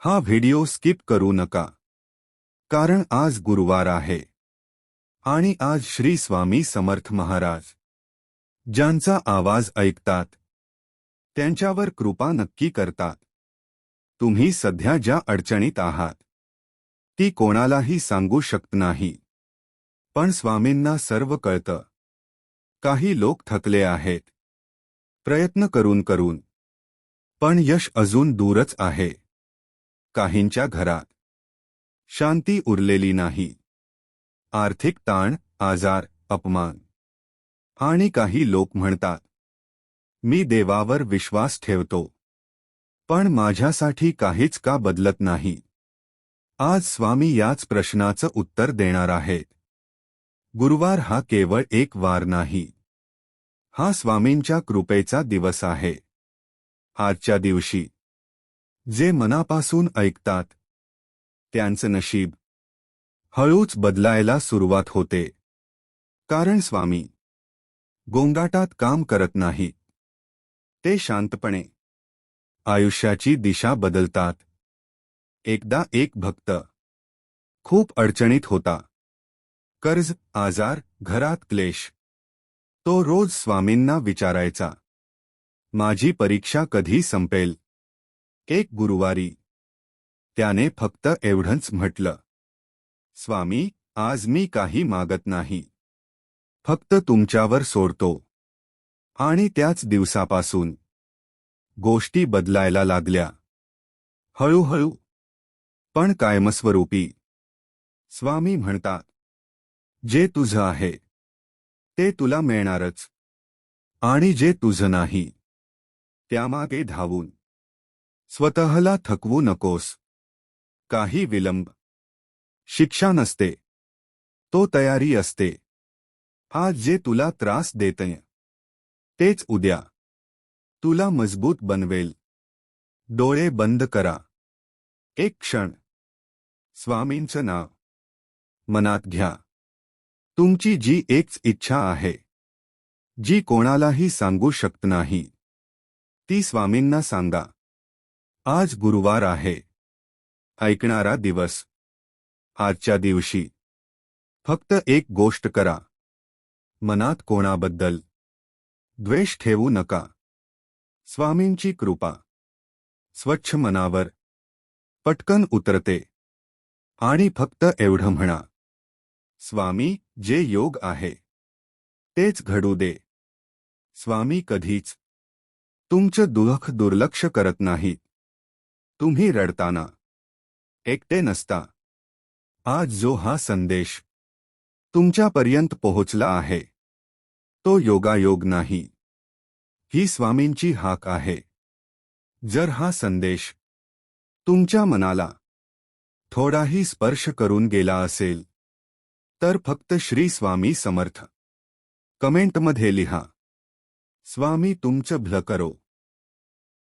हा video skip करू नका, कारण आज गुरुवार आहे आणि आज श्री स्वामी समर्थ महाराज ज्यांचा आवाज ऐकतात त्यांच्यावर कृपा नक्की करतात। तुम्ही सध्या ज्या अडचणीत आहात ती कोणालाही सांगू शकत नाही, पण स्वामींना सर्व कळतं। काही लोक थकले आहेत प्रयत्न करून करून, पण यश अजून दूरच आहे। काहींच्या घरात शांती उरलेली नाही, आर्थिक ताण, आजार, अपमान। आणि काही लोक म्हणतात, मी देवावर विश्वास ठेवतो, पण माझ्यासाठी काहीच का बदलत नाही। आज स्वामी याच प्रश्नाचं उत्तर देणार आहेत। गुरुवार हा केवळ एक वार नाही, हा स्वामींच्या कृपेचा दिवस आहे। आजच्या दिवशी जे मनापासून ऐकतात त्यांचं नशीब हळूच बदलायला सुरुवात होते, कारण स्वामी गोंगाटात काम करत नाहीत, ते शांतपणे आयुष्याची दिशा बदलतात। एकदा एक भक्त खूप अडचणीत होता, कर्ज, आजार, घरात क्लेश। तो रोज स्वामींना विचारायचा, माझी परीक्षा कधी संपेल। एक गुरुवारी त्याने फक्त एवढंच म्हटलं, स्वामी, आज मी काही मागत नाही, फक्त तुमच्यावर सोडतो। आणि त्याच दिवसापासून गोष्टी बदलायला लागल्या, हळूहळू पण कायमस्वरूपी। स्वामी म्हणतात, जे तुझं आहे ते तुला मिळणारच, आणि जे तुझं नाही त्यामागे धावून स्वतःला थकवू नकोस। काही विलंब शिक्षा नसते, तो तयारी असते। आज जे तुला त्रास देतंय तेच उद्या तुला मजबूत बनवेल। डोळे बंद करा, एक क्षण स्वामींचं नाव मनात घ्या। तुमची जी एक इच्छा आहे, जी कोणालाही सांगू शकत नाही, ती स्वामींना सांगा। आज गुरुवार आहे, ऐकणारा दिवस। आजच्या दिवशी फक्त एक गोष्ट करा, मनात कोणाबद्दल द्वेष ठेवू नका। स्वामींची कृपा स्वच्छ मनावर पटकन उतरते। आणि फक्त एवढं म्हणा, स्वामी, जे योग आहे तेच घडू दे। स्वामी कधीच तुमचं दुःख दुर्लक्ष करत नाहीत। तुम्ही रडताना एकटे नसता। आज जो हा संदेश तुमच्यापर्यंत पोहोचला आहे तो योगायोग नाही, ही स्वामींची हाक आहे। जर हा संदेश तुमच्या मनाला थोडाही स्पर्श करून गेला असेल तर फक्त श्री स्वामी समर्थ कमेंटमध्ये लिहा। स्वामी तुमचं भलं करो।